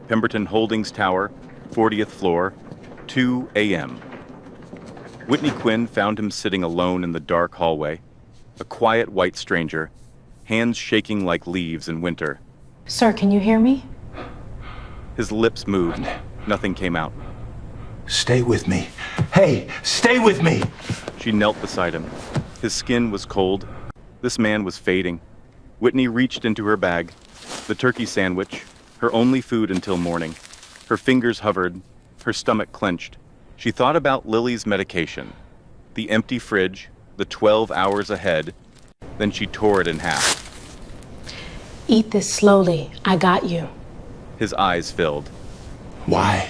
Pemberton Holdings Tower, 40th floor, 2 a.m. Whitney Quinn found him sitting alone in the dark hallway, a quiet white stranger, hands shaking like leaves in winter. Sir, can you hear me? His lips moved. Nothing came out. Stay with me. Hey, stay with me! She knelt beside him. His skin was cold. This man was fading. Whitney reached into her bag. The turkey sandwich, her only food until morning. Her fingers hovered, her stomach clenched. She thought about Lily's medication, the empty fridge, the 12 hours ahead. Then she tore it in half. Eat this slowly. I got you. His eyes filled. Why?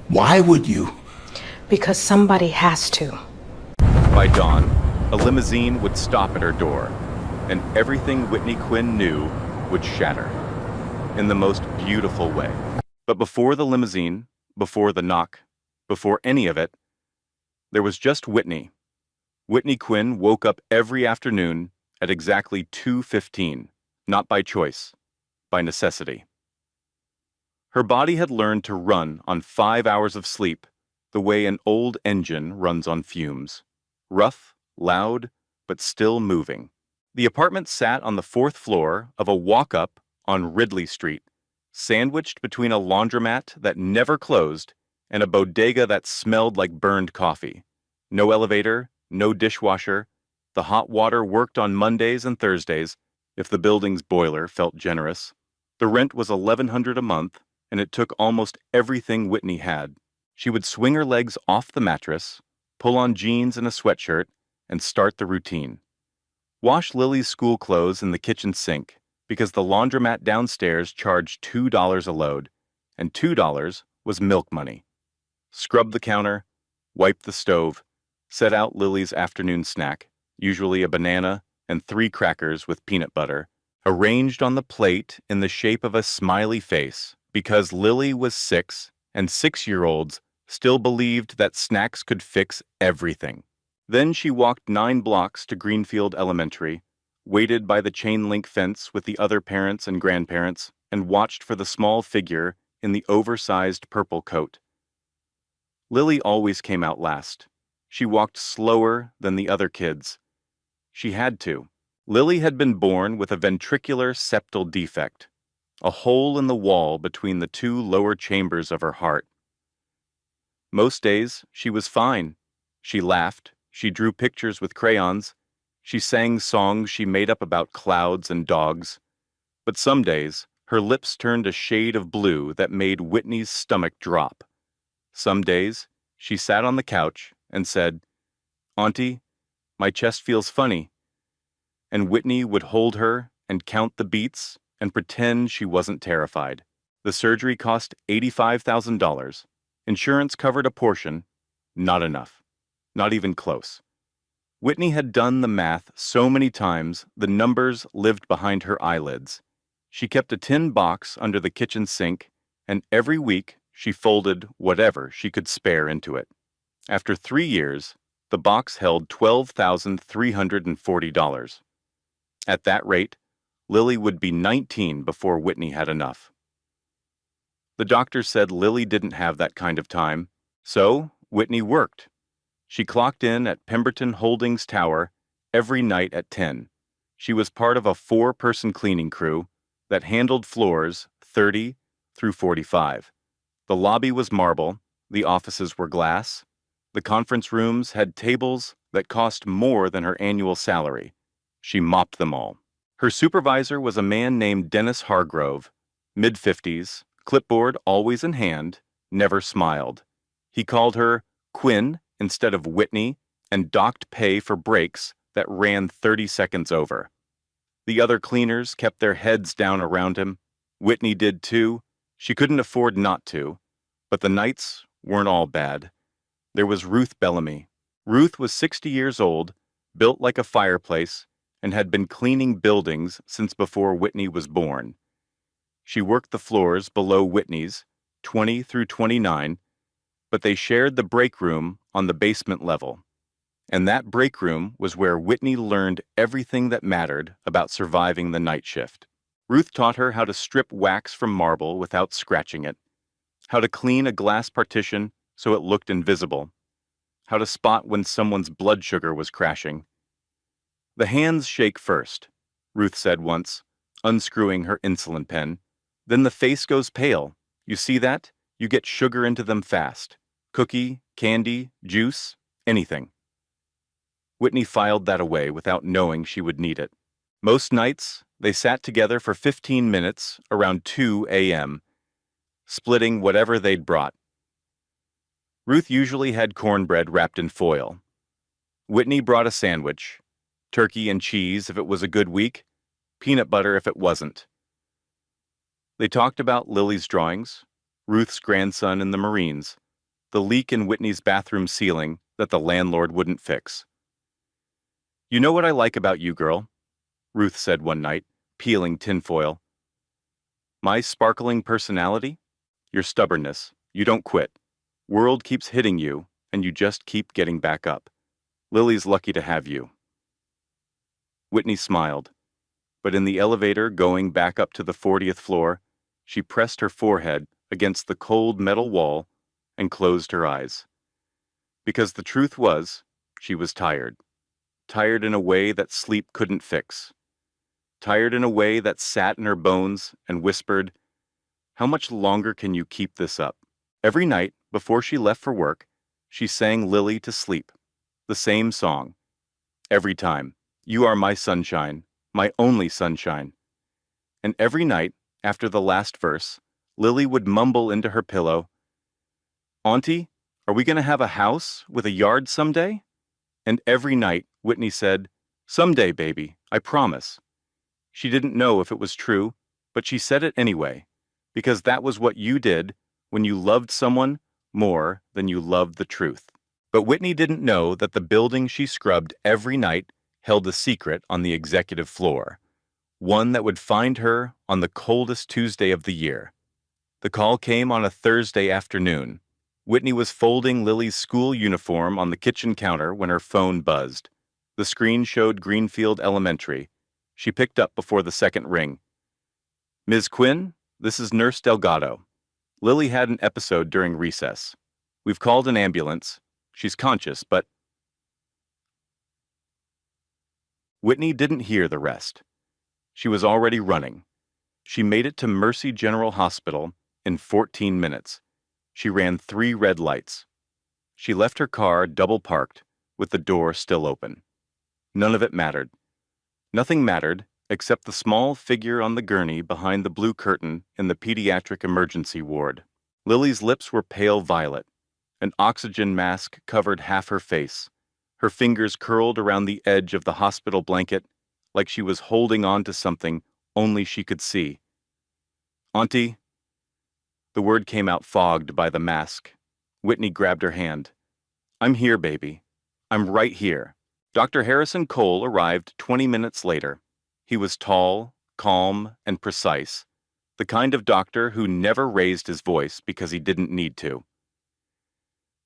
Why would you? Because somebody has to. By dawn, a limousine would stop at her door, and everything Whitney Quinn knew would shatter. In the most beautiful way. But before the limousine, before the knock, before any of it, there was just Whitney. Whitney Quinn woke up every afternoon at exactly 2:15, not by choice, by necessity. Her body had learned to run on 5 hours of sleep, the way an old engine runs on fumes. Rough, loud, but still moving. The apartment sat on the 4th floor of a walk-up on Ridley Street, sandwiched between a laundromat that never closed and a bodega that smelled like burned coffee. No elevator, no dishwasher. The hot water worked on Mondays and Thursdays, if the building's boiler felt generous. The rent was $1,100 a month, and it took almost everything Whitney had. She would swing her legs off the mattress, pull on jeans and a sweatshirt, and start the routine. Wash Lily's school clothes in the kitchen sink, because the laundromat downstairs charged $2 a load, and $2 was milk money. Scrub the counter, wipe the stove, set out Lily's afternoon snack, usually a banana and 3 crackers with peanut butter, arranged on the plate in the shape of a smiley face, because Lily was 6, and 6-year-olds still believed that snacks could fix everything. Then she walked 9 blocks to Greenfield Elementary, waited by the chain-link fence with the other parents and grandparents, and watched for the small figure in the oversized purple coat. Lily always came out last. She walked slower than the other kids. She had to. Lily had been born with a ventricular septal defect, a hole in the wall between the 2 lower chambers of her heart. Most days, she was fine. She laughed, she drew pictures with crayons, she sang songs she made up about clouds and dogs. But some days, her lips turned a shade of blue that made Whitney's stomach drop. Some days, she sat on the couch and said, "Auntie, my chest feels funny." And Whitney would hold her and count the beats and pretend she wasn't terrified. The surgery cost $85,000. Insurance covered a portion, not enough, not even close. Whitney had done the math so many times the numbers lived behind her eyelids. She kept a tin box under the kitchen sink, and every week she folded whatever she could spare into it. After 3 years, the box held $12,340. At that rate, Lily would be 19 before Whitney had enough. The doctor said Lily didn't have that kind of time, so Whitney worked. She clocked in at Pemberton Holdings Tower every night at 10. She was part of a 4-person cleaning crew that handled floors 30 through 45. The lobby was marble, the offices were glass, the conference rooms had tables that cost more than her annual salary. She mopped them all. Her supervisor was a man named Dennis Hargrove, mid-50s, clipboard always in hand, never smiled. He called her Quinn instead of Whitney and docked pay for breaks that ran 30 seconds over. The other cleaners kept their heads down around him. Whitney did too. She couldn't afford not to. But the nights weren't all bad. There was Ruth Bellamy. Ruth was 60 years old, built like a fireplace, and had been cleaning buildings since before Whitney was born. She worked the floors below Whitney's, 20 through 29, but they shared the break room on the basement level. And that break room was where Whitney learned everything that mattered about surviving the night shift. Ruth taught her how to strip wax from marble without scratching it, how to clean a glass partition so it looked invisible, how to spot when someone's blood sugar was crashing. "The hands shake first," Ruth said once, unscrewing her insulin pen. "Then the face goes pale. You see that? You get sugar into them fast. Cookie, candy, juice, anything." Whitney filed that away without knowing she would need it. Most nights, they sat together for 15 minutes around 2 a.m., splitting whatever they'd brought. Ruth usually had cornbread wrapped in foil. Whitney brought a sandwich, turkey and cheese if it was a good week, peanut butter if it wasn't. They talked about Lily's drawings, Ruth's grandson in the Marines, the leak in Whitney's bathroom ceiling that the landlord wouldn't fix. "You know what I like about you, girl?" Ruth said one night, peeling tinfoil. "My sparkling personality? Your stubbornness. You don't quit. World keeps hitting you, and you just keep getting back up. Lily's lucky to have you." Whitney smiled, but in the elevator going back up to the 40th floor, she pressed her forehead against the cold metal wall and closed her eyes. Because the truth was, she was tired. Tired in a way that sleep couldn't fix. Tired in a way that sat in her bones and whispered, "How much longer can you keep this up?" Every night, before she left for work, she sang Lily to sleep. The same song. Every time, "You are my sunshine, my only sunshine." And every night, after the last verse, Lily would mumble into her pillow, "Auntie, are we going to have a house with a yard someday?" And every night, Whitney said, "Someday, baby, I promise." She didn't know if it was true, but she said it anyway, because that was what you did when you loved someone more than you loved the truth. But Whitney didn't know that the building she scrubbed every night held a secret on the executive floor, one that would find her on the coldest Tuesday of the year. The call came on a Thursday afternoon. Whitney was folding Lily's school uniform on the kitchen counter when her phone buzzed. The screen showed Greenfield Elementary. She picked up before the second ring. "Ms. Quinn, this is Nurse Delgado. Lily had an episode during recess. We've called an ambulance. She's conscious, but..." Whitney didn't hear the rest. She was already running. She made it to Mercy General Hospital in 14 minutes. She ran 3 red lights. She left her car double-parked, with the door still open. None of it mattered. Nothing mattered except the small figure on the gurney behind the blue curtain in the pediatric emergency ward. Lily's lips were pale violet. An oxygen mask covered half her face. Her fingers curled around the edge of the hospital blanket like she was holding on to something only she could see. "Auntie." The word came out fogged by the mask. Whitney grabbed her hand. "I'm here, baby. I'm right here." Dr. Harrison Cole arrived 20 minutes later. He was tall, calm, and precise, the kind of doctor who never raised his voice because he didn't need to.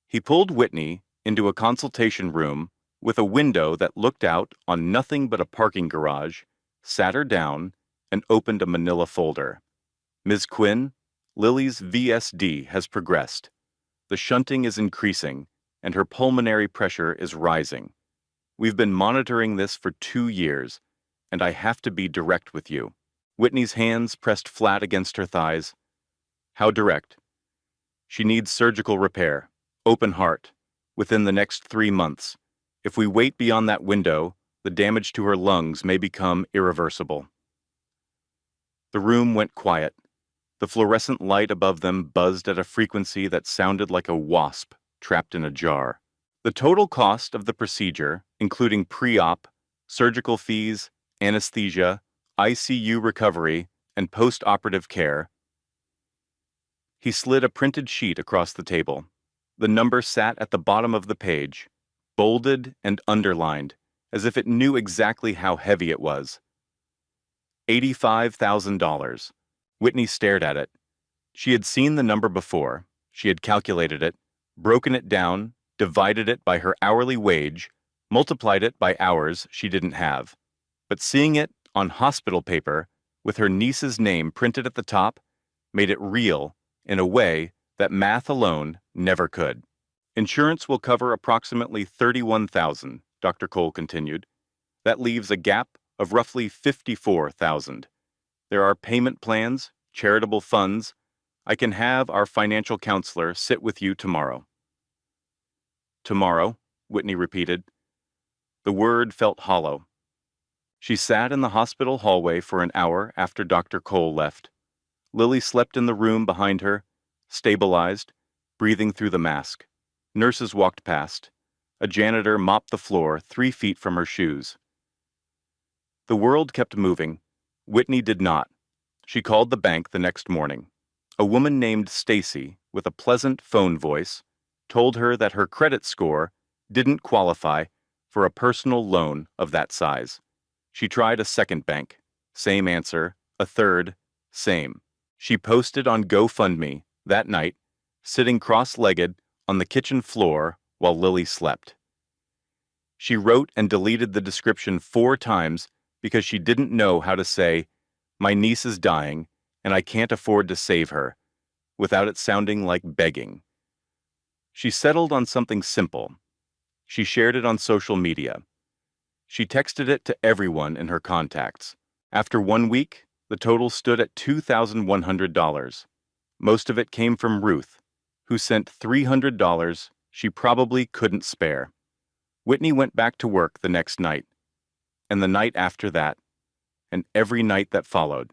He pulled Whitney into a consultation room with a window that looked out on nothing but a parking garage, sat her down, and opened a manila folder. "Ms. Quinn, Lily's VSD has progressed. The shunting is increasing, and her pulmonary pressure is rising. We've been monitoring this for 2 years, and I have to be direct with you." Whitney's hands pressed flat against her thighs. "How direct?" "She needs surgical repair, open heart, within the next 3 months. If we wait beyond that window, the damage to her lungs may become irreversible." The room went quiet. The fluorescent light above them buzzed at a frequency that sounded like a wasp trapped in a jar. The total cost of the procedure, including pre-op, surgical fees, anesthesia, ICU recovery, and post-operative care. He slid a printed sheet across the table. The number sat at the bottom of the page, bolded and underlined, as if it knew exactly how heavy it was. $85,000. Whitney stared at it. She had seen the number before. She had calculated it, broken it down, divided it by her hourly wage, multiplied it by hours she didn't have. But seeing it on hospital paper with her niece's name printed at the top, made it real in a way that math alone never could. Insurance will cover approximately $31,000, Dr. Cole continued. That leaves a gap of roughly $54,000. There are payment plans, charitable funds. I can have our financial counselor sit with you tomorrow. Tomorrow, Whitney repeated. The word felt hollow. She sat in the hospital hallway for an hour after Dr. Cole left. Lily slept in the room behind her, stabilized, breathing through the mask. Nurses walked past. A janitor mopped the floor 3 feet from her shoes. The world kept moving. Whitney did not. She called the bank the next morning. A woman named Stacy, with a pleasant phone voice, told her that her credit score didn't qualify for a personal loan of that size. She tried a second bank. Same answer. A third. Same. She posted on GoFundMe that night, sitting cross-legged on the kitchen floor while Lily slept. She wrote and deleted the description 4 times because she didn't know how to say, "My niece is dying, and I can't afford to save her," without it sounding like begging. She settled on something simple. She shared it on social media. She texted it to everyone in her contacts. After 1 week, the total stood at $2,100. Most of it came from Ruth, who sent $300 she probably couldn't spare. Whitney went back to work the next night, and the night after that, and every night that followed,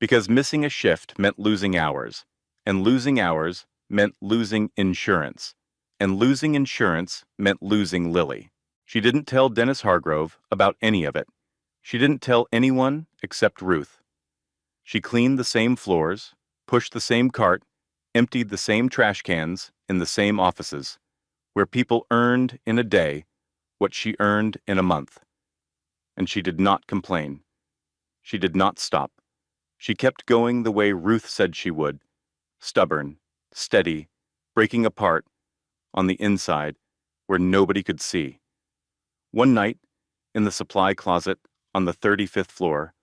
because missing a shift meant losing hours, and losing hours meant losing insurance, and losing insurance meant losing Lily. She didn't tell Dennis Hargrove about any of it. She didn't tell anyone except Ruth. She cleaned the same floors, pushed the same cart, emptied the same trash cans in the same offices, where people earned in a day what she earned in a month. And she did not complain. She did not stop. She kept going the way Ruth said she would, stubborn, steady, breaking apart, on the inside, where nobody could see. One night, in the supply closet on the 35th floor,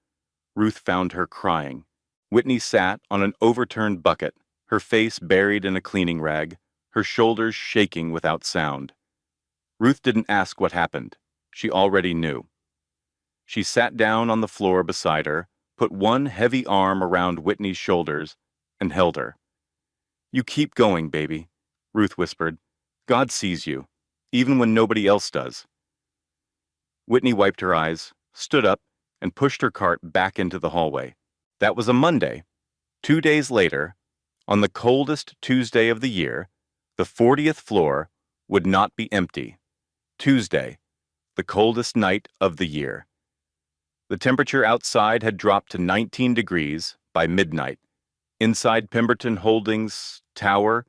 Ruth found her crying. Whitney sat on an overturned bucket, her face buried in a cleaning rag, her shoulders shaking without sound. Ruth didn't ask what happened. She already knew. She sat down on the floor beside her, put one heavy arm around Whitney's shoulders, and held her. "You keep going, baby," Ruth whispered. "God sees you, even when nobody else does." Whitney wiped her eyes, stood up, and pushed her cart back into the hallway. That was a Monday. 2 days later, on the coldest Tuesday of the year, the 40th floor would not be empty. Tuesday, the coldest night of the year. The temperature outside had dropped to 19 degrees by midnight. Inside Pemberton Holdings Tower,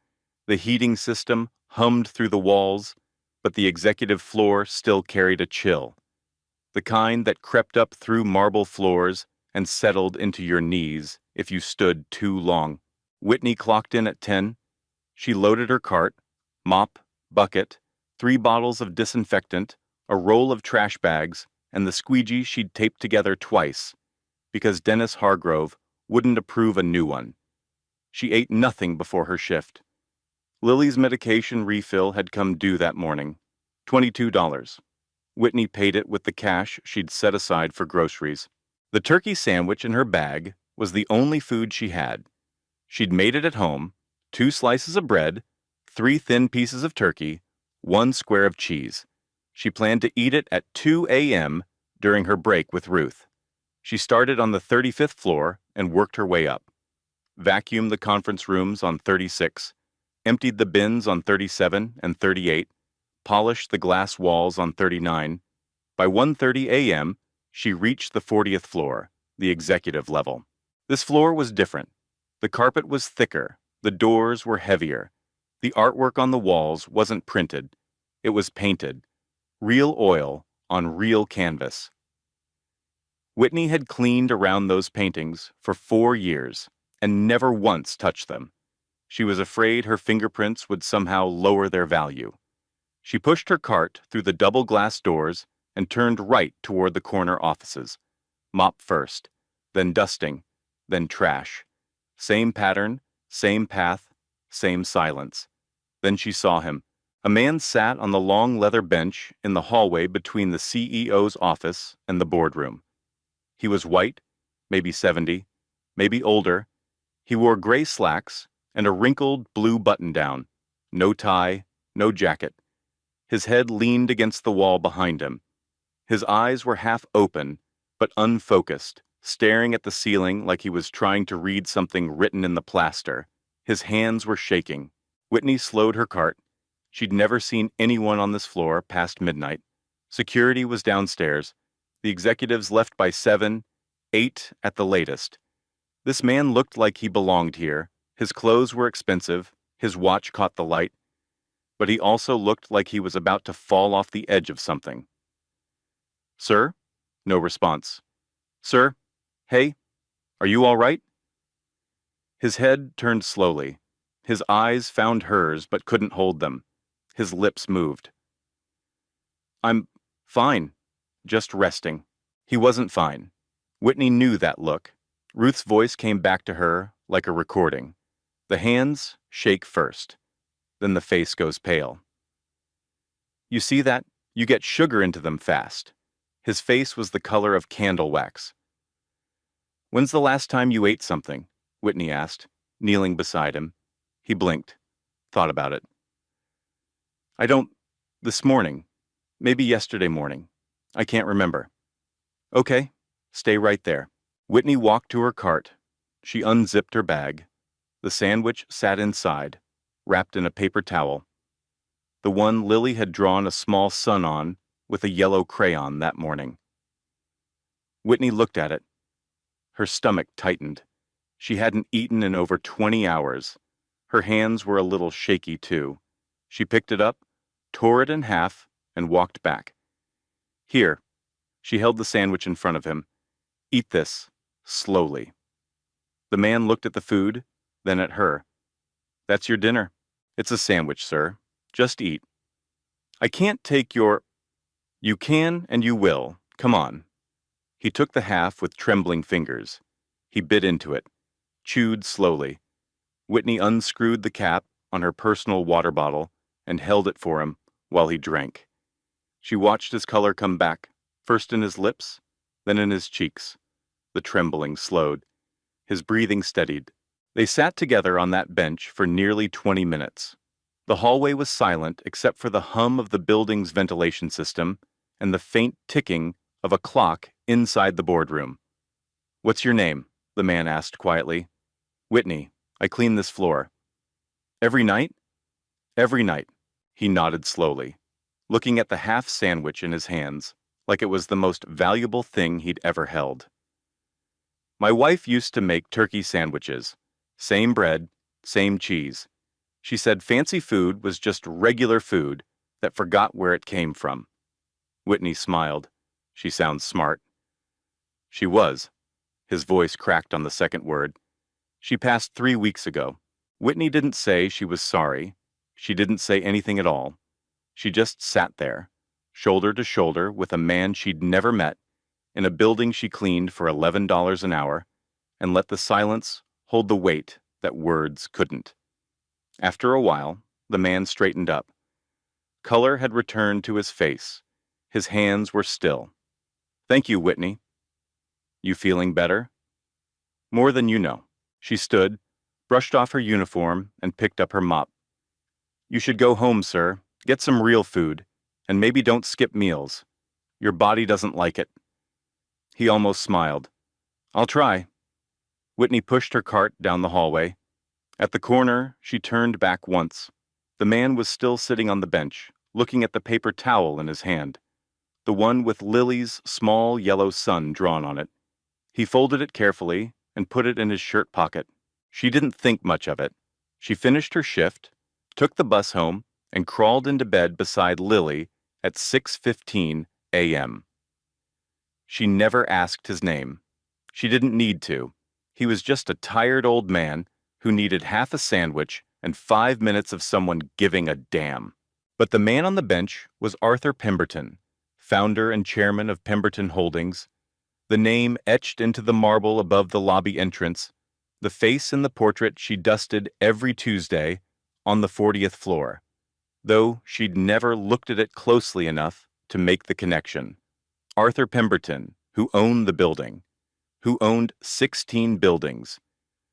the heating system hummed through the walls, but the executive floor still carried a chill. The kind that crept up through marble floors and settled into your knees if you stood too long. Whitney clocked in at 10. She loaded her cart, mop, bucket, 3 bottles of disinfectant, a roll of trash bags, and the squeegee she'd taped together twice, because Dennis Hargrove wouldn't approve a new one. She ate nothing before her shift. Lily's medication refill had come due that morning, $22. Whitney paid it with the cash she'd set aside for groceries. The turkey sandwich in her bag was the only food she had. She'd made it at home, 2 slices of bread, 3 thin pieces of turkey, 1 square of cheese. She planned to eat it at 2 a.m. during her break with Ruth. She started on the 35th floor and worked her way up. Vacuumed the conference rooms on 36, emptied the bins on 37 and 38, polished the glass walls on 39. By 1:30 a.m., she reached the 40th floor, the executive level. This floor was different. The carpet was thicker, the doors were heavier. The artwork on the walls wasn't printed. It was painted. Real oil on real canvas. Whitney had cleaned around those paintings for 4 years and never once touched them. She was afraid her fingerprints would somehow lower their value. She pushed her cart through the double glass doors and turned right toward the corner offices. Mop first. then dusting, then trash. Same pattern, same path, same silence. Then she saw him. A man sat on the long leather bench in the hallway between the CEO's office and the boardroom. He was white, maybe 70, maybe older. He wore gray slacks and a wrinkled blue button-down. No tie, no jacket. His head leaned against the wall behind him. His eyes were half open, but unfocused, staring at the ceiling like he was trying to read something written in the plaster. His hands were shaking. Whitney slowed her cart. She'd never seen anyone on this floor past midnight. Security was downstairs. The executives left by 7, 8 at the latest. This man looked like he belonged here. His clothes were expensive. His watch caught the light. But he also looked like he was about to fall off the edge of something. "Sir?" No response. "Sir? Hey? Are you all right?" His head turned slowly. His eyes found hers but couldn't hold them. His lips moved. "I'm fine. Just resting." He wasn't fine. Whitney knew that look. Ruth's voice came back to her like a recording. The hands shake first. Then the face goes pale. "You see that? You get sugar into them fast." His face was the color of candle wax. "When's the last time you ate something?" Whitney asked, kneeling beside him. He blinked, thought about it. "I don't... This morning. Maybe yesterday morning. I can't remember." "Okay, stay right there." Whitney walked to her cart. She unzipped her bag. The sandwich sat inside, wrapped in a paper towel. The one Lily had drawn a small sun on with a yellow crayon that morning. Whitney looked at it. Her stomach tightened. She hadn't eaten in over 20 hours. Her hands were a little shaky, too. She picked it up, tore it in half, and walked back. "Here." She held the sandwich in front of him. "Eat this, slowly." The man looked at the food, then at her. "That's your dinner." "It's a sandwich, sir. Just eat." "I can't take your..." "You can and you will. Come on." He took the half with trembling fingers. He bit into it, chewed slowly. Whitney unscrewed the cap on her personal water bottle and held it for him while he drank. She watched his color come back, first in his lips, then in his cheeks. The trembling slowed. His breathing steadied. They sat together on that bench for nearly 20 minutes. The hallway was silent except for the hum of the building's ventilation system and the faint ticking of a clock inside the boardroom. "What's your name?" the man asked quietly. "Whitney. I clean this floor." "Every night?" "Every night." He nodded slowly, looking at the half sandwich in his hands, like it was the most valuable thing he'd ever held. "My wife used to make turkey sandwiches. Same bread, same cheese. She said fancy food was just regular food that forgot where it came from." Whitney smiled. "She sounds smart." She was. His voice cracked on the second word. "She passed 3 weeks ago." Whitney didn't say she was sorry. She didn't say anything at all. She just sat there, shoulder to shoulder with a man she'd never met, in a building she cleaned for $11 an hour, and let the silence hold the weight that words couldn't. After a while, the man straightened up. Color had returned to his face. His hands were still. "Thank you, Whitney." "You feeling better?" "More than you know." She stood, brushed off her uniform, and picked up her mop. "You should go home, sir. Get some real food, and maybe don't skip meals. Your body doesn't like it." He almost smiled. "I'll try." Whitney pushed her cart down the hallway. At the corner, she turned back once. The man was still sitting on the bench, looking at the paper towel in his hand, the one with Lily's small yellow sun drawn on it. He folded it carefully and put it in his shirt pocket. She didn't think much of it. She finished her shift, took the bus home, and crawled into bed beside Lily at 6:15 a.m. She never asked his name. She didn't need to. He was just a tired old man who needed half a sandwich and 5 minutes of someone giving a damn. But the man on the bench was Arthur Pemberton, founder and chairman of Pemberton Holdings. The name etched into the marble above the lobby entrance, the face in the portrait she dusted every Tuesday on the 40th floor, though she'd never looked at it closely enough to make the connection. Arthur Pemberton, who owned the building, who owned 16 buildings,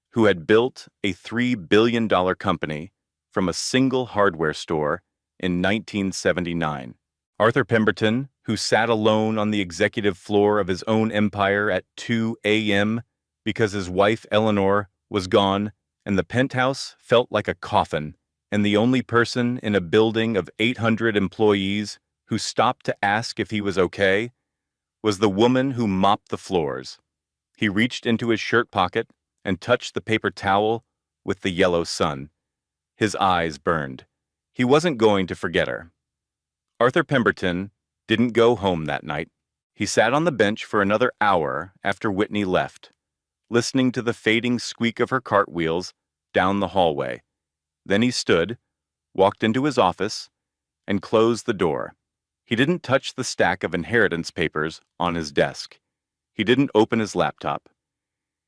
who had built a $3 billion company from a single hardware store in 1979. Arthur Pemberton, who sat alone on the executive floor of his own empire at 2 a.m. because his wife Eleanor was gone and the penthouse felt like a coffin, and the only person in a building of 800 employees who stopped to ask if he was okay was the woman who mopped the floors. He reached into his shirt pocket and touched the paper towel with the yellow sun. His eyes burned. He wasn't going to forget her. Arthur Pemberton didn't go home that night. He sat on the bench for another hour after Whitney left, listening to the fading squeak of her cartwheels down the hallway. Then he stood, walked into his office, and closed the door. He didn't touch the stack of inheritance papers on his desk. He didn't open his laptop.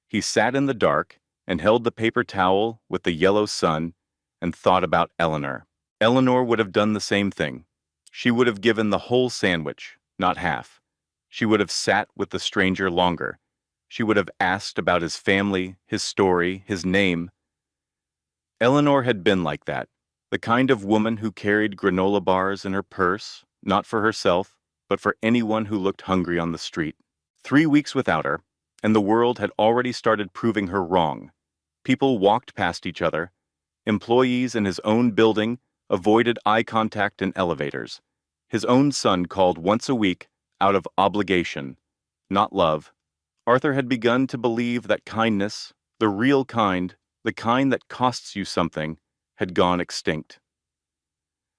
He sat in the dark and held the paper towel with the yellow sun and thought about Eleanor. Eleanor would have done the same thing. She would have given the whole sandwich, not half. She would have sat with the stranger longer. She would have asked about his family, his story, his name. Eleanor had been like that, the kind of woman who carried granola bars in her purse, not for herself, but for anyone who looked hungry on the street. 3 weeks without her, and the world had already started proving her wrong. People walked past each other. Employees in his own building avoided eye contact in elevators. His own son called once a week out of obligation, not love. Arthur had begun to believe that kindness, the real kind, the kind that costs you something, had gone extinct.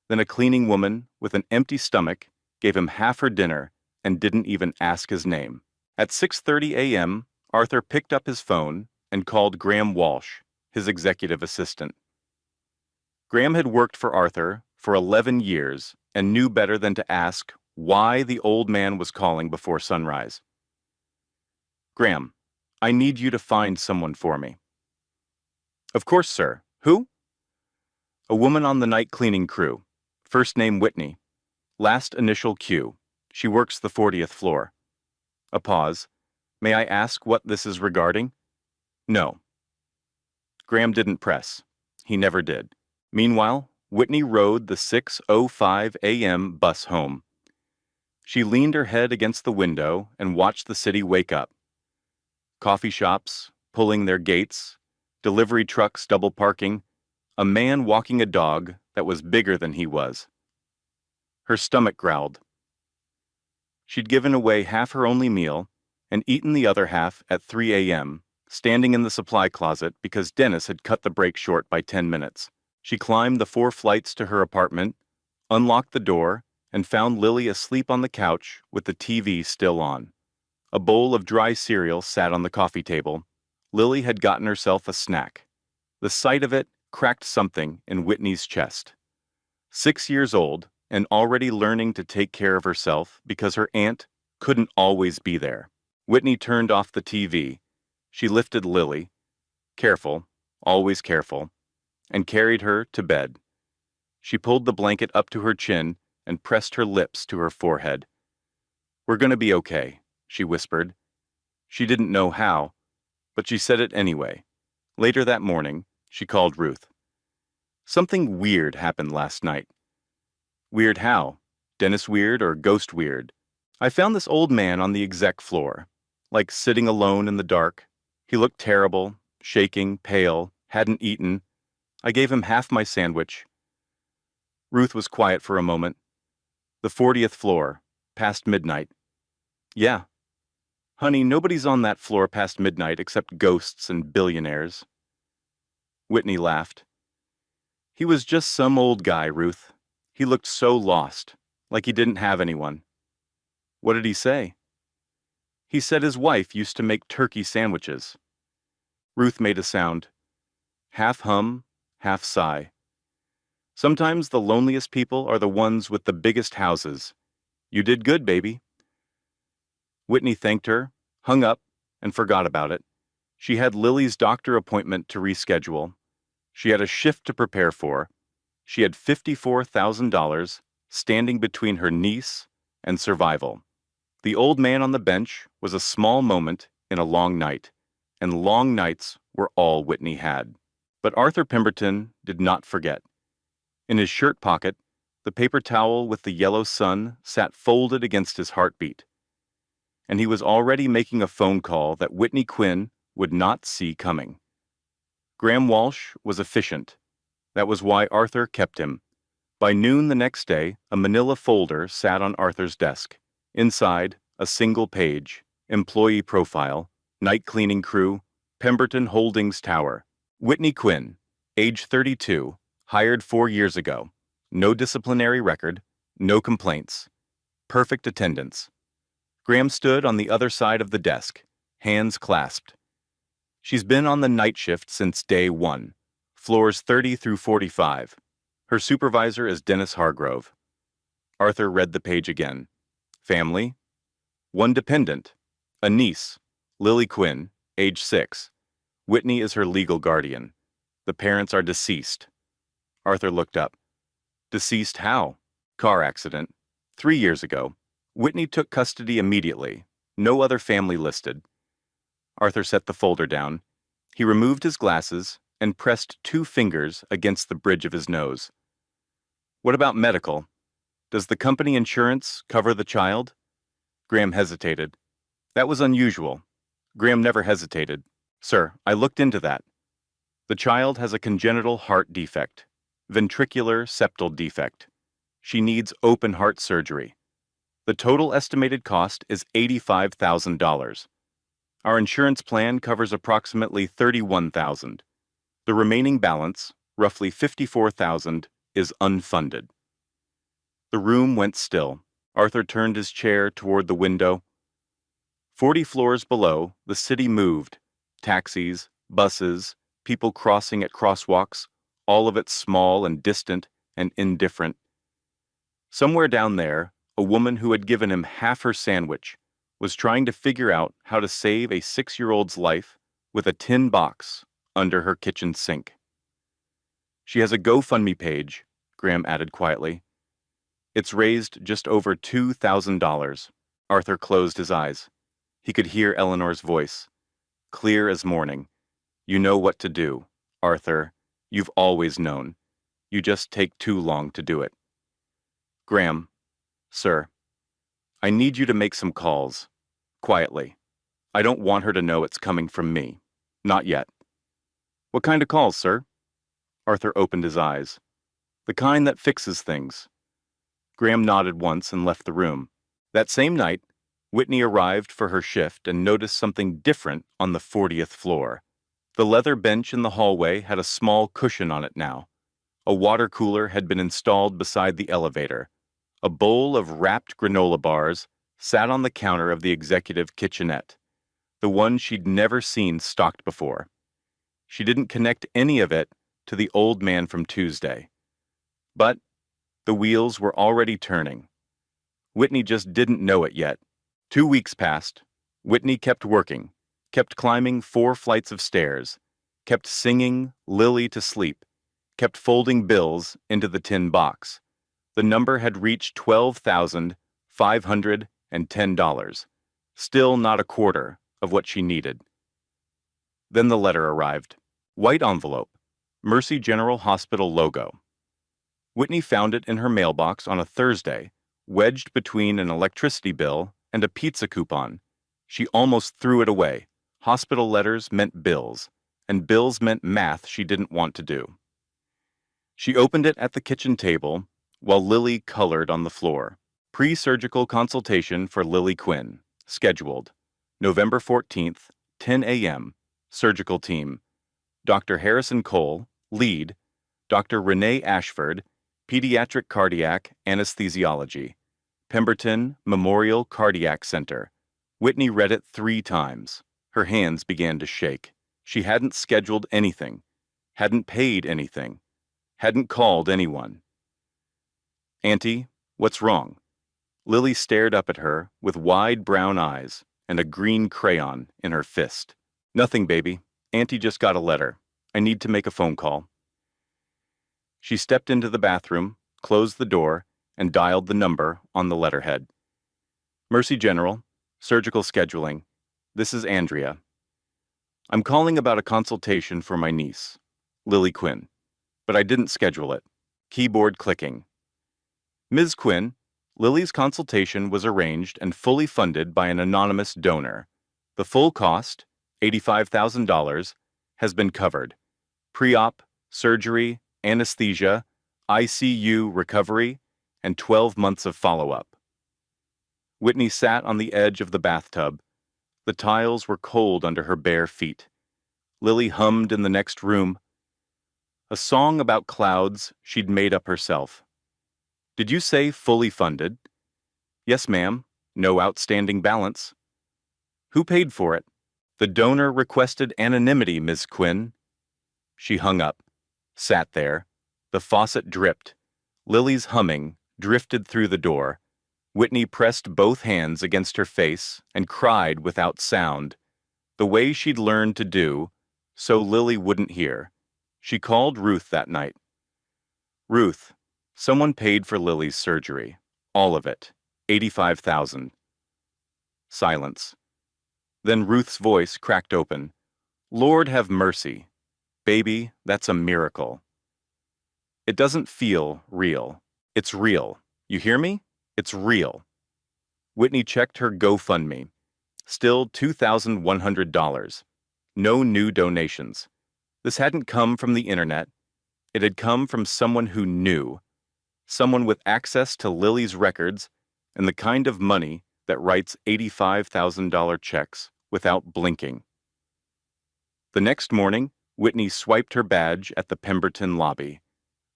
Then a cleaning woman with an empty stomach gave him half her dinner and didn't even ask his name. At 6:30 a.m., Arthur picked up his phone and called Graham Walsh, his executive assistant. Graham had worked for Arthur for 11 years and knew better than to ask why the old man was calling before sunrise. "Graham, I need you to find someone for me." "Of course, sir. Who?" "A woman on the night cleaning crew. First name Whitney. Last initial Q. She works the 40th floor." A pause. "May I ask what this is regarding?" "No." Graham didn't press. He never did. Meanwhile, Whitney rode the 6:05 a.m. bus home. She leaned her head against the window and watched the city wake up. Coffee shops pulling their gates, delivery trucks double parking, a man walking a dog that was bigger than he was. Her stomach growled. She'd given away half her only meal and eaten the other half at 3 a.m., standing in the supply closet because Dennis had cut the break short by 10 minutes. She climbed the 4 flights to her apartment, unlocked the door, and found Lily asleep on the couch with the TV still on. A bowl of dry cereal sat on the coffee table. Lily had gotten herself a snack. The sight of it cracked something in Whitney's chest. 6 years old and already learning to take care of herself because her aunt couldn't always be there. Whitney turned off the TV. She lifted Lily, careful, always careful, and carried her to bed. She pulled the blanket up to her chin and pressed her lips to her forehead. "We're going to be okay," she whispered. She didn't know how, but she said it anyway. Later that morning, she called Ruth. "Something weird happened last night." "Weird how? Dennis weird or ghost weird?" "I found this old man on the exec floor, like sitting alone in the dark. He looked terrible, shaking, pale, hadn't eaten. I gave him half my sandwich." Ruth was quiet for a moment. "The 40th floor, past midnight." "Yeah." "Honey, nobody's on that floor past midnight except ghosts and billionaires." Whitney laughed. "He was just some old guy, Ruth. He looked so lost, like he didn't have anyone." "What did he say?" "He said his wife used to make turkey sandwiches." Ruth made a sound. Half hum, half sigh. "Sometimes the loneliest people are the ones with the biggest houses. You did good, baby." Whitney thanked her, hung up, and forgot about it. She had Lily's doctor appointment to reschedule. She had a shift to prepare for. She had $54,000 standing between her niece and survival. The old man on the bench was a small moment in a long night, and long nights were all Whitney had. But Arthur Pemberton did not forget. In his shirt pocket, the paper towel with the yellow sun sat folded against his heartbeat. And he was already making a phone call that Whitney Quinn would not see coming. Graham Walsh was efficient. That was why Arthur kept him. By noon the next day, a manila folder sat on Arthur's desk. Inside, a single page, employee profile, night cleaning crew, Pemberton Holdings Tower. Whitney Quinn, age 32, hired 4 years ago. No disciplinary record, no complaints. Perfect attendance. Graham stood on the other side of the desk, hands clasped. She's been on the night shift since day 1, floors 30 through 45. Her supervisor is Dennis Hargrove. Arthur read the page again. Family. 1 dependent, a niece, Lily Quinn, age 6. Whitney is her legal guardian. The parents are deceased. Arthur looked up. Deceased how? Car accident. 3 years ago. Whitney took custody immediately. No other family listed. Arthur set the folder down. He removed his glasses and pressed 2 fingers against the bridge of his nose. What about medical? Does the company insurance cover the child? Graham hesitated. That was unusual. Graham never hesitated. Sir, I looked into that. The child has a congenital heart defect, ventricular septal defect. She needs open heart surgery. The total estimated cost is $85,000. Our insurance plan covers approximately $31,000. The remaining balance, roughly $54,000, is unfunded. The room went still. Arthur turned his chair toward the window. 40 floors below, the city moved. Taxis, buses, people crossing at crosswalks, all of it small and distant and indifferent. Somewhere down there, a woman who had given him half her sandwich was trying to figure out how to save a 6-year-old's life with a tin box under her kitchen sink. She has a GoFundMe page, Graham added quietly. It's raised just over $2,000. Arthur closed his eyes. He could hear Eleanor's voice, clear as morning. You know what to do, Arthur. You've always known. You just take too long to do it. Graham, sir, I need you to make some calls. Quietly. I don't want her to know it's coming from me. Not yet. What kind of calls, sir? Arthur opened his eyes. The kind that fixes things. Graham nodded once and left the room. That same night, Whitney arrived for her shift and noticed something different on the 40th floor. The leather bench in the hallway had a small cushion on it now. A water cooler had been installed beside the elevator. A bowl of wrapped granola bars sat on the counter of the executive kitchenette, the one she'd never seen stocked before. She didn't connect any of it to the old man from Tuesday. But the wheels were already turning. Whitney just didn't know it yet. 2 weeks passed. Whitney kept working, kept climbing 4 flights of stairs, kept singing Lily to sleep, kept folding bills into the tin box. The number had reached $12,510, still not a quarter of what she needed. Then the letter arrived. White envelope, Mercy General Hospital logo. Whitney found it in her mailbox on a Thursday, wedged between an electricity bill and a pizza coupon. She almost threw it away. Hospital letters meant bills, and bills meant math she didn't want to do. She opened it at the kitchen table while Lily colored on the floor. Pre-surgical consultation for Lily Quinn, scheduled. November 14th, 10 a.m., surgical team. Dr. Harrison Cole, lead. Dr. Renee Ashford, pediatric cardiac anesthesiology. Pemberton Memorial Cardiac Center. Whitney read it 3 times. Her hands began to shake. She hadn't scheduled anything, hadn't paid anything, hadn't called anyone. Auntie, what's wrong? Lily stared up at her with wide brown eyes. and a green crayon in her fist. "Nothing, baby. Auntie just got a letter. I need to make a phone call." She stepped into the bathroom, closed the door, and dialed the number on the letterhead. "Mercy General, surgical scheduling. This is Andrea. I'm calling about a consultation for my niece, Lily Quinn, but I didn't schedule it." Keyboard clicking. "Ms. Quinn, Lily's consultation was arranged and fully funded by an anonymous donor. The full cost, $85,000, has been covered. Pre-op, surgery, anesthesia, ICU recovery, and 12 months of follow-up." Whitney sat on the edge of the bathtub. The tiles were cold under her bare feet. Lily hummed in the next room. A song about clouds she'd made up herself. "Did you say fully funded?" "Yes, ma'am. No outstanding balance." "Who paid for it?" "The donor requested anonymity, Ms. Quinn." She hung up, sat there. The faucet dripped. Lily's humming drifted through the door. Whitney pressed both hands against her face and cried without sound, the way she'd learned to do, so Lily wouldn't hear. She called Ruth that night. "Ruth, someone paid for Lily's surgery. All of it. $85,000. Silence. Then Ruth's voice cracked open. "Lord have mercy. Baby, that's a miracle. It doesn't feel real. It's real. You hear me? It's real." Whitney checked her GoFundMe. Still $2,100. No new donations. This hadn't come from the internet. It had come from someone who knew. Someone with access to Lily's records and the kind of money that writes $85,000 checks without blinking. The next morning, Whitney swiped her badge at the Pemberton lobby.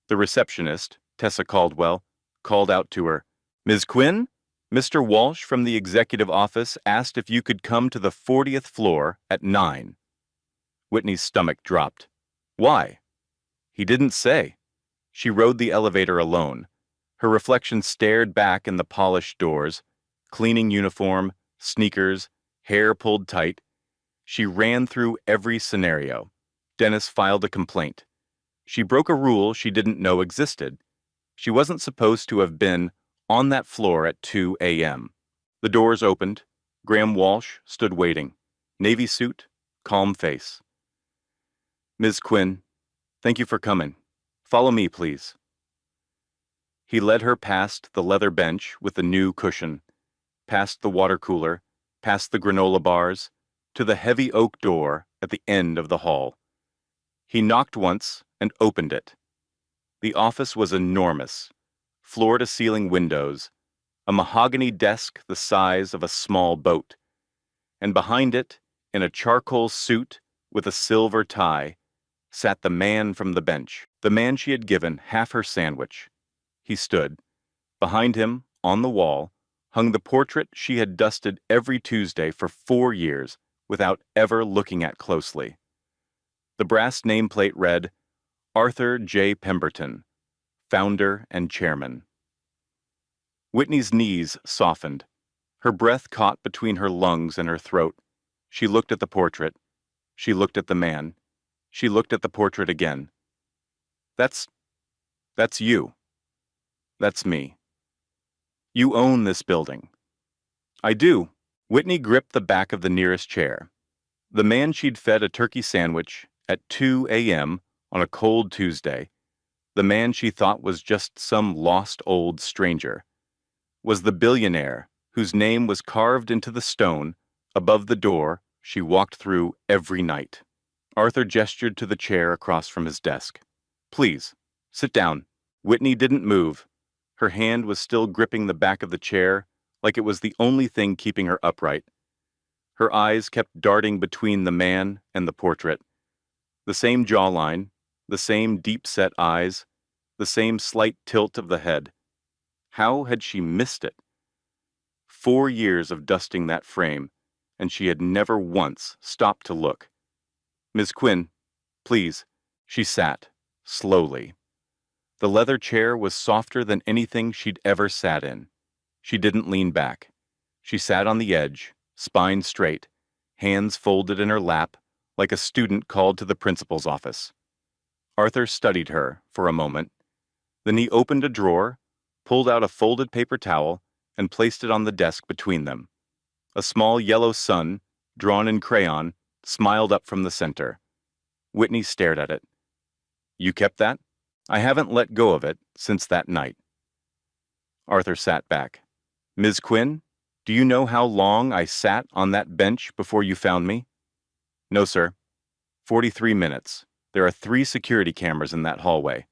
The receptionist, Tessa Caldwell, called out to her, "Ms. Quinn, Mr. Walsh from the executive office asked if you could come to the 40th floor at 9. Whitney's stomach dropped. "Why?" "He didn't say." She rode the elevator alone. Her reflection stared back in the polished doors. Cleaning uniform, sneakers, hair pulled tight. She ran through every scenario. Dennis filed a complaint. She broke a rule she didn't know existed. She wasn't supposed to have been on that floor at 2 a.m. The doors opened. Graham Walsh stood waiting. Navy suit, calm face. "Ms. Quinn, thank you for coming. Follow me, please." He led her past the leather bench with the new cushion, past the water cooler, past the granola bars, to the heavy oak door at the end of the hall. He knocked once and opened it. The office was enormous, floor-to-ceiling windows, a mahogany desk the size of a small boat, and behind it, in a charcoal suit with a silver tie, sat the man from the bench, the man she had given half her sandwich. He stood. Behind him, on the wall, hung the portrait she had dusted every Tuesday for 4 years without ever looking at closely. The brass nameplate read, "Arthur J. Pemberton, founder and chairman." Whitney's knees softened. Her breath caught between her lungs and her throat. She looked at the portrait. She looked at the man. She looked at the portrait again. That's you. That's me. You own this building." "I do." Whitney gripped the back of the nearest chair. The man she'd fed a turkey sandwich at 2 a.m. on a cold Tuesday, the man she thought was just some lost old stranger, was the billionaire whose name was carved into the stone above the door she walked through every night. Arthur gestured to the chair across from his desk. "Please, sit down." Whitney didn't move. Her hand was still gripping the back of the chair like it was the only thing keeping her upright. Her eyes kept darting between the man and the portrait. The same jawline, the same deep-set eyes, the same slight tilt of the head. How had she missed it? 4 years of dusting that frame, and she had never once stopped to look. "Ms. Quinn, please." She sat, slowly. The leather chair was softer than anything she'd ever sat in. She didn't lean back. She sat on the edge, spine straight, hands folded in her lap, like a student called to the principal's office. Arthur studied her for a moment. Then he opened a drawer, pulled out a folded paper towel, and placed it on the desk between them. A small yellow sun, drawn in crayon, smiled up from the center. Whitney stared at it. "You kept that?" "I haven't let go of it since that night." Arthur sat back. "Ms. Quinn, do you know how long I sat on that bench before you found me?" "No, sir." 43 minutes. There are 3 security cameras in that hallway.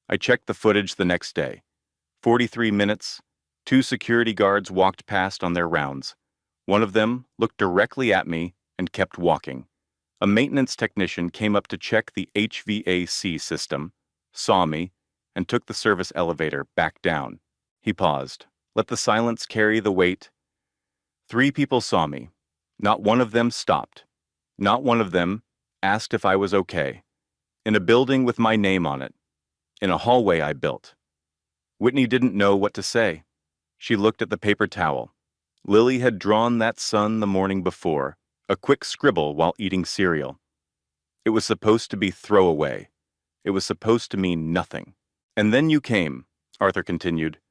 I checked the footage the next day. 43 minutes, 2 security guards walked past on their rounds. One of them looked directly at me and kept walking. A maintenance technician came up to check the HVAC system, saw me, and took the service elevator back down. He paused. Let the silence carry the weight. 3 people saw me. Not one of them stopped. Not one of them asked if I was okay. In a building with my name on it. In a hallway I built. Whitney didn't know what to say. She looked at the paper towel. Lily had drawn that sun the morning before, a quick scribble while eating cereal. It was supposed to be throwaway. It was supposed to mean nothing. "And then you came," Arthur continued,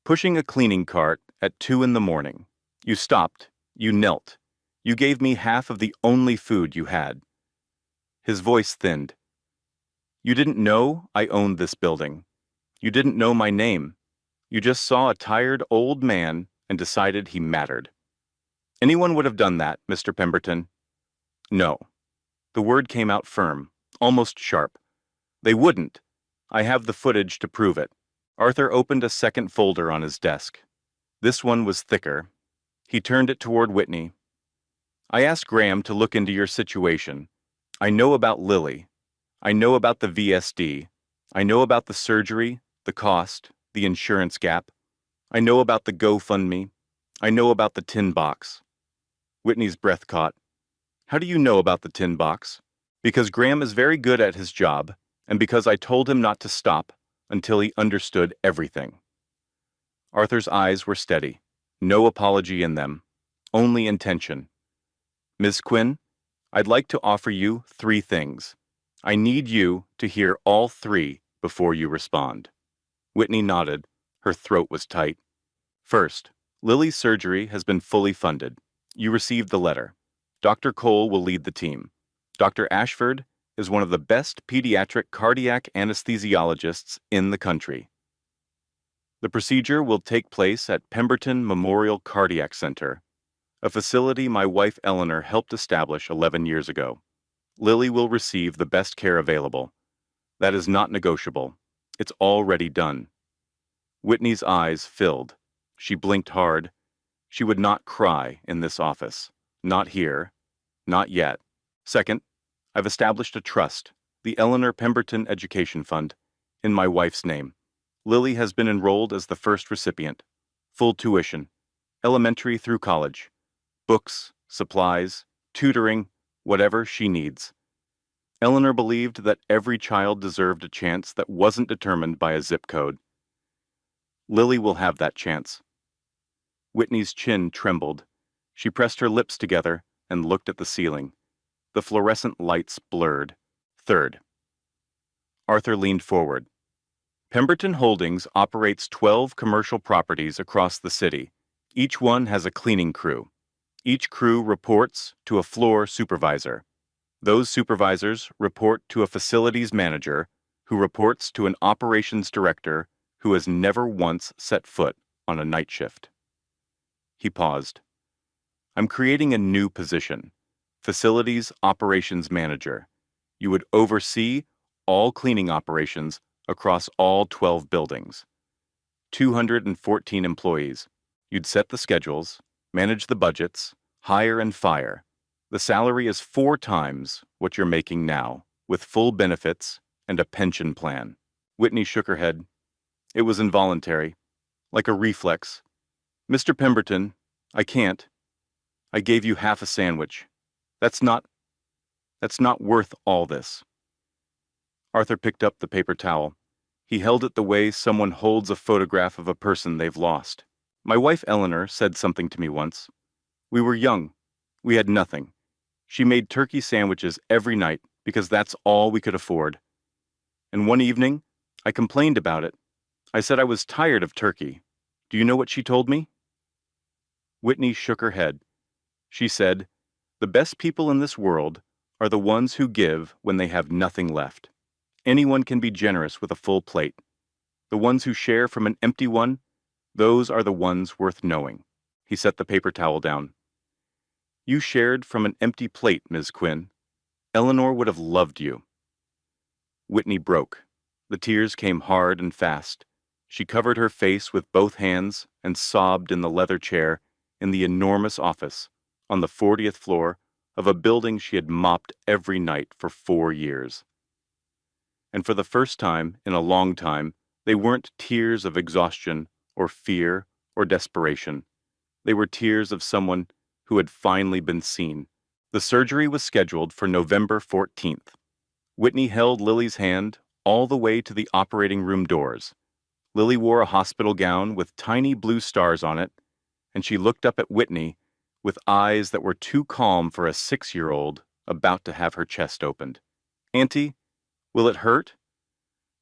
"pushing a cleaning cart at 2 in the morning. You stopped. You knelt. You gave me half of the only food you had." His voice thinned. "You didn't know I owned this building. You didn't know my name. You just saw a tired old man and decided he mattered. Anyone would have done that, Mr. Pemberton." "No." The word came out firm, almost sharp. "They wouldn't. I have the footage to prove it." Arthur opened a second folder on his desk. This one was thicker. He turned it toward Whitney. "I asked Graham to look into your situation. I know about Lily. I know about the VSD. I know about the surgery, the cost, the insurance gap. I know about the GoFundMe. I know about the tin box." Whitney's breath caught. "How do you know about the tin box?" "Because Graham is very good at his job, and because I told him not to stop until he understood everything." Arthur's eyes were steady. No apology in them. Only intention. "Ms. Quinn, I'd like to offer you 3 things. I need you to hear all 3 before you respond." Whitney nodded. Her throat was tight. "First, Lily's surgery has been fully funded. You received the letter. Dr. Cole will lead the team. Dr. Ashford is one of the best pediatric cardiac anesthesiologists in the country. The procedure will take place at Pemberton Memorial Cardiac Center, a facility my wife Eleanor helped establish 11 years ago. Lily will receive the best care available. That is not negotiable. It's already done." Whitney's eyes filled. She blinked hard. She would not cry in this office. Not here. Not yet. "Second, I've established a trust, the Eleanor Pemberton Education Fund, in my wife's name. Lily has been enrolled as the first recipient. Full tuition. Elementary through college. Books, supplies, tutoring, whatever she needs. Eleanor believed that every child deserved a chance that wasn't determined by a zip code. Lily will have that chance." Whitney's chin trembled. She pressed her lips together and looked at the ceiling. The fluorescent lights blurred. "Third." Arthur leaned forward. "Pemberton Holdings operates 12 commercial properties across the city. Each one has a cleaning crew. Each crew reports to a floor supervisor. Those supervisors report to a facilities manager, who reports to an operations director who has never once set foot on a night shift." He paused. "I'm creating a new position, Facilities Operations Manager. You would oversee all cleaning operations across all 12 buildings. 214 employees. You'd set the schedules, manage the budgets, hire and fire. The salary is 4 times what you're making now, with full benefits and a pension plan." Whitney shook her head. It was involuntary, like a reflex. "Mr. Pemberton, I can't. I gave you half a sandwich. That's not worth all this." Arthur picked up the paper towel. He held it the way someone holds a photograph of a person they've lost. "My wife Eleanor said something to me once. We were young. We had nothing. She made turkey sandwiches every night because that's all we could afford. And one evening, I complained about it. I said I was tired of turkey. Do you know what she told me? Whitney shook her head. She said, "The best people in this world are the ones who give when they have nothing left. Anyone can be generous with a full plate. The ones who share from an empty one, those are the ones worth knowing." He set the paper towel down. "You shared from an empty plate, Ms. Quinn. Eleanor would have loved you." Whitney broke. The tears came hard and fast. She covered her face with both hands and sobbed in the leather chair in the enormous office on the 40th floor of a building she had mopped every night for 4 years. And for the first time in a long time, they weren't tears of exhaustion or fear or desperation. They were tears of someone who had finally been seen. The surgery was scheduled for November 14th. Whitney held Lily's hand all the way to the operating room doors. Lily wore a hospital gown with tiny blue stars on it, and she looked up at Whitney with eyes that were too calm for a 6-year-old about to have her chest opened. "Auntie, will it hurt?"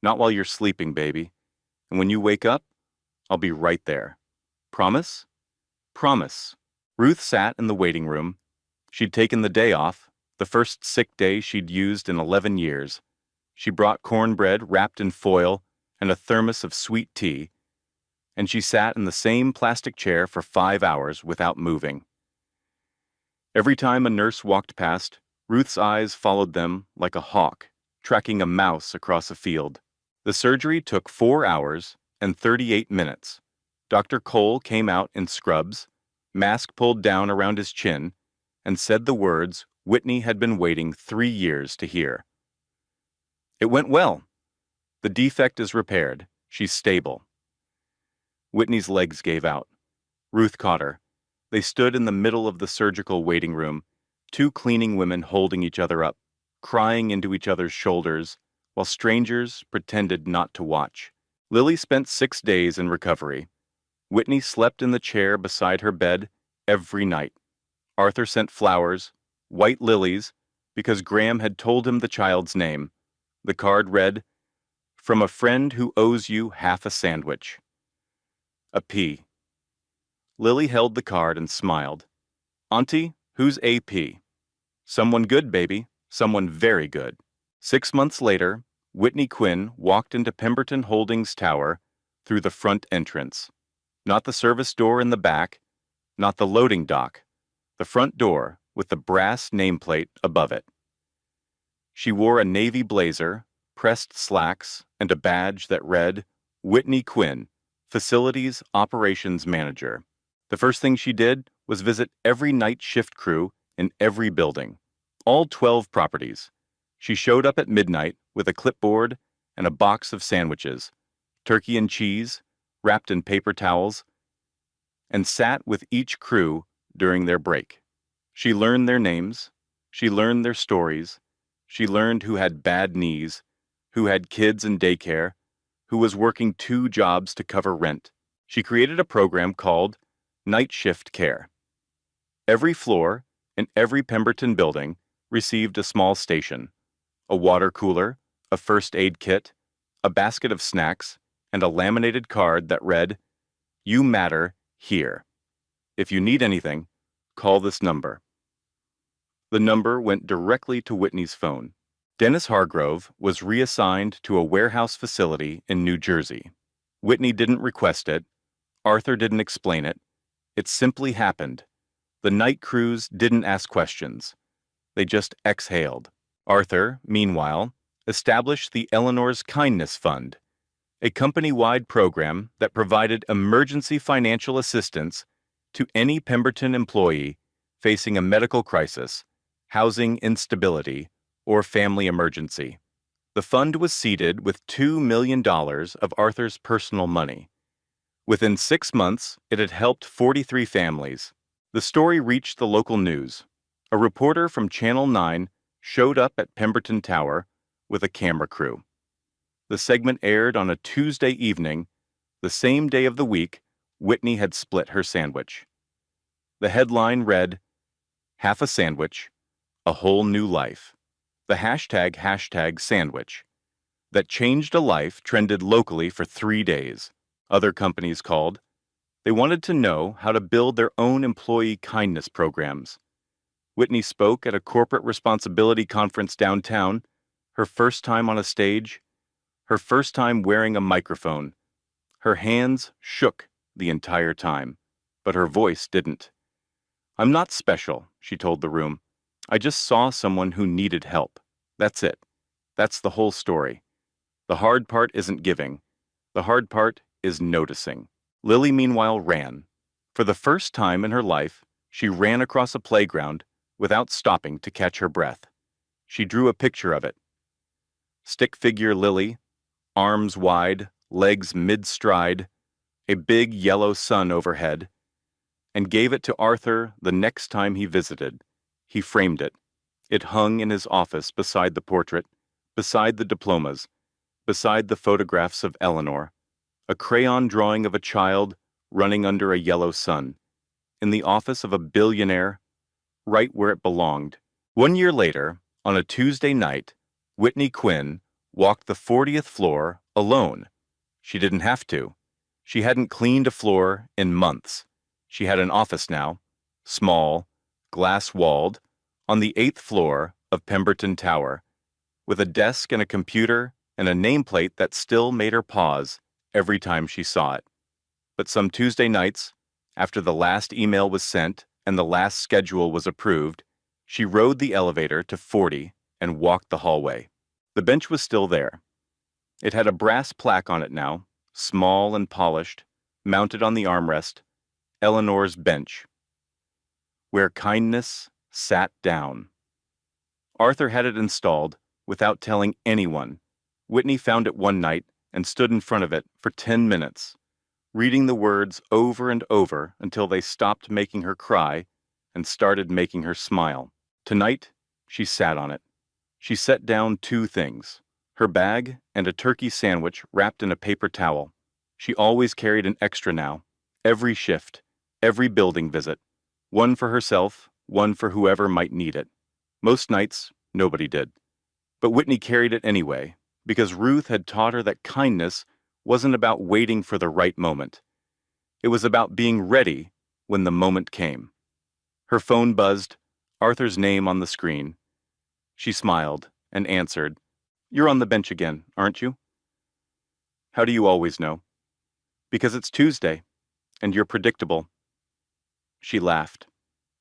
"Not while you're sleeping, baby. And when you wake up, I'll be right there. Promise?" "Promise." Ruth sat in the waiting room. She'd taken the day off, the first sick day she'd used in 11 years. She brought cornbread wrapped in foil and a thermos of sweet tea, and she sat in the same plastic chair for 5 hours without moving. Every time a nurse walked past, Ruth's eyes followed them like a hawk, tracking a mouse across a field. The surgery took 4 hours and 38 minutes. Dr. Cole came out in scrubs, mask pulled down around his chin, and said the words Whitney had been waiting 3 years to hear. "It went well. The defect is repaired. She's stable." Whitney's legs gave out. Ruth caught her. They stood in the middle of the surgical waiting room, 2 cleaning women holding each other up, crying into each other's shoulders, while strangers pretended not to watch. Lily spent 6 days in recovery. Whitney slept in the chair beside her bed every night. Arthur sent flowers, white lilies, because Graham had told him the child's name. The card read, "From a friend who owes you half a sandwich." A P. Lily held the card and smiled. "Auntie, who's AP?" "Someone good, baby. Someone very good." 6 months later, Whitney Quinn walked into Pemberton Holdings Tower through the front entrance. Not the service door in the back, not the loading dock, the front door with the brass nameplate above it. She wore a navy blazer, pressed slacks, and a badge that read, "Whitney Quinn, Facilities Operations Manager." The first thing she did was visit every night shift crew in every building, all 12 properties. She showed up at midnight with a clipboard and a box of sandwiches, turkey and cheese, wrapped in paper towels, and sat with each crew during their break. She learned their names, she learned their stories, she learned who had bad knees, who had kids in daycare, who was working 2 jobs to cover rent. She created a program called Night Shift Care. Every floor in every Pemberton building received a small station, a water cooler, a first aid kit, a basket of snacks, and a laminated card that read, "You matter here. If you need anything, call this number." The number went directly to Whitney's phone. Dennis Hargrove was reassigned to a warehouse facility in New Jersey. Whitney didn't request it. Arthur didn't explain it. It simply happened. The night crews didn't ask questions. They just exhaled. Arthur, meanwhile, established the Eleanor's Kindness Fund, a company-wide program that provided emergency financial assistance to any Pemberton employee facing a medical crisis, housing instability, or family emergency. The fund was seeded with $2 million of Arthur's personal money. Within 6 months, it had helped 43 families. The story reached the local news. A reporter from Channel 9 showed up at Pemberton Tower with a camera crew. The segment aired on a Tuesday evening, the same day of the week Whitney had split her sandwich. The headline read, half a sandwich, a whole new life. The hashtag sandwich that changed a life trended locally for 3 days. Other companies called. They wanted to know how to build their own employee kindness programs. Whitney spoke at a corporate responsibility conference downtown, her first time on a stage, her first time wearing a microphone. Her hands shook the entire time, but her voice didn't. "I'm not special," she told the room. "I just saw someone who needed help. That's it. That's the whole story. The hard part isn't giving. The hard part is noticing." Lily, meanwhile, ran. For the first time in her life, she ran across a playground without stopping to catch her breath. She drew a picture of it. Stick figure Lily, arms wide, legs mid-stride, a big yellow sun overhead, and gave it to Arthur the next time he visited. He framed it. It hung in his office beside the portrait, beside the diplomas, beside the photographs of Eleanor, a crayon drawing of a child running under a yellow sun, in the office of a billionaire, right where it belonged. 1 year later, on a Tuesday night, Whitney Quinn walked the 40th floor alone. She didn't have to. She hadn't cleaned a floor in months. She had an office now, small, glass-walled, on the 8th floor of Pemberton Tower, with a desk and a computer and a nameplate that still made her pause every time she saw it. But some Tuesday nights, after the last email was sent and the last schedule was approved, she rode the elevator to 40 and walked the hallway. The bench was still there. It had a brass plaque on it now, small and polished, mounted on the armrest, Eleanor's bench, where kindness sat down. Arthur had it installed without telling anyone. Whitney found it one night and stood in front of it for 10 minutes, reading the words over and over until they stopped making her cry and started making her smile. Tonight, she sat on it. She set down 2 things, her bag and a turkey sandwich wrapped in a paper towel. She always carried an extra now, every shift, every building visit, one for herself, one for whoever might need it. Most nights, nobody did. But Whitney carried it anyway, because Ruth had taught her that kindness wasn't about waiting for the right moment. It was about being ready when the moment came. Her phone buzzed, Arthur's name on the screen. She smiled and answered, "You're on the bench again, aren't you?" "How do you always know?" "Because it's Tuesday, and you're predictable." She laughed.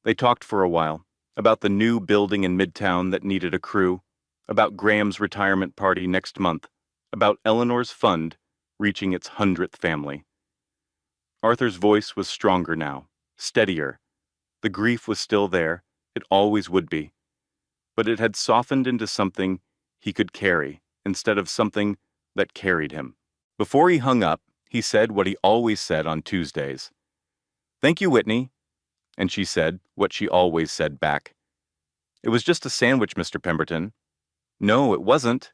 They talked for a while, about the new building in Midtown that needed a crew, about Graham's retirement party next month, about Eleanor's fund reaching its 100th family. Arthur's voice was stronger now, steadier. The grief was still there, it always would be. But it had softened into something he could carry, instead of something that carried him. Before he hung up, he said what he always said on Tuesdays. "Thank you, Whitney." And she said what she always said back. "It was just a sandwich, Mr. Pemberton." "No, it wasn't."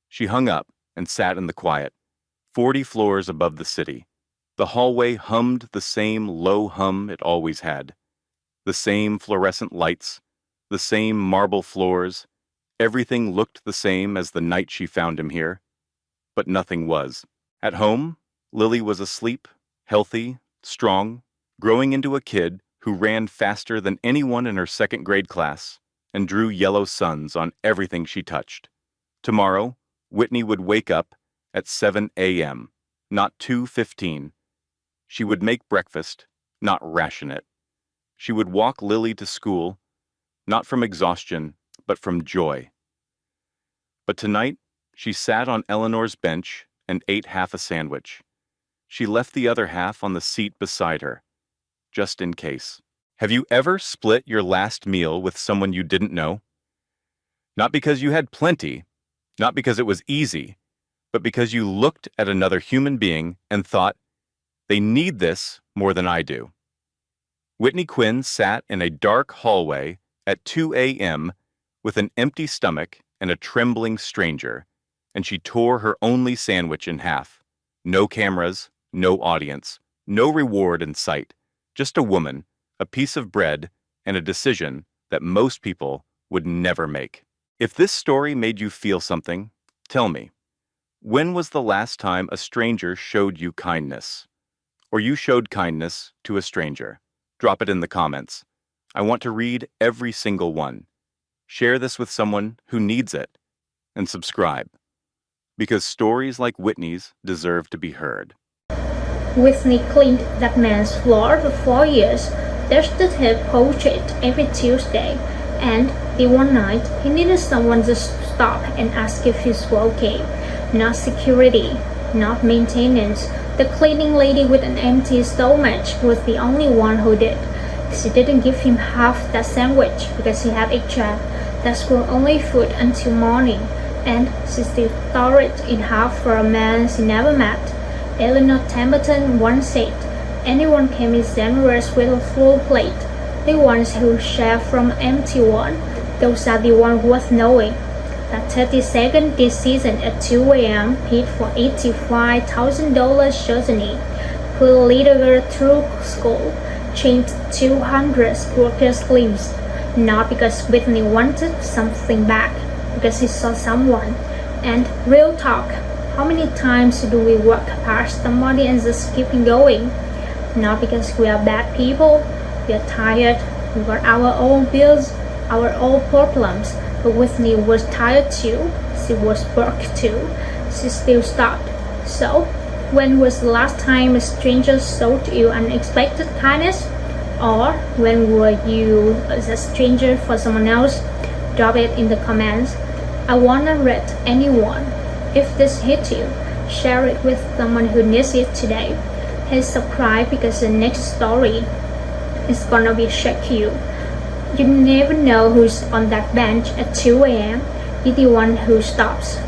She hung up and sat in the quiet, 40 floors above the city. The hallway hummed the same low hum it always had. The same fluorescent lights, the same marble floors. Everything looked the same as the night she found him here. But nothing was. At home, Lily was asleep, healthy, strong, growing into a kid who ran faster than anyone in her second-grade class and drew yellow suns on everything she touched. Tomorrow, Whitney would wake up at 7 a.m., not 2:15. She would make breakfast, not ration it. She would walk Lily to school, not from exhaustion, but from joy. But tonight, she sat on Eleanor's bench and ate half a sandwich. She left the other half on the seat beside her, just in case. Have you ever split your last meal with someone you didn't know? Not because you had plenty, not because it was easy, but because you looked at another human being and thought, they need this more than I do. Whitney Quinn sat in a dark hallway at 2 a.m. with an empty stomach and a trembling stranger, and she tore her only sandwich in half. No cameras, no audience, no reward in sight, just a woman, a piece of bread, and a decision that most people would never make. If this story made you feel something, tell me. When was the last time a stranger showed you kindness? Or you showed kindness to a stranger? Drop it in the comments. I want to read every single one. Share this with someone who needs it. And subscribe. Because stories like Whitney's deserve to be heard. Whitney cleaned that man's floor for 4 years. There stood her portrait every Tuesday, and the one night he needed someone to stop and ask if he's okay. Not security, not maintenance. The cleaning lady with an empty stomach was the only one who did. She didn't give him half that sandwich because he had extra. That's for only food until morning, and she still tore it in half for a man she never met. Eleanor Templeton once said, anyone can be generous with a full plate. The ones who share from empty one, those are the ones worth knowing. That 32nd this season at 2 a.m. paid for $85,000 Shazani, put a little girl through school, changed 200 workers' lives, not because Whitney wanted something back, because he saw someone. And real talk, how many times do we walk past somebody and just keep going? Not because we are bad people, we are tired, we got our own bills, our own problems. But Whitney was tired too, she was broke too, she still stopped. So, when was the last time a stranger showed you unexpected kindness? Or when were you a stranger for someone else? Drop it in the comments. I wanna read anyone. If this hit you, share it with someone who needs it today. Hit subscribe because the next story is gonna be shake you. You never know who's on that bench at 2 a.m. Be the one who stops.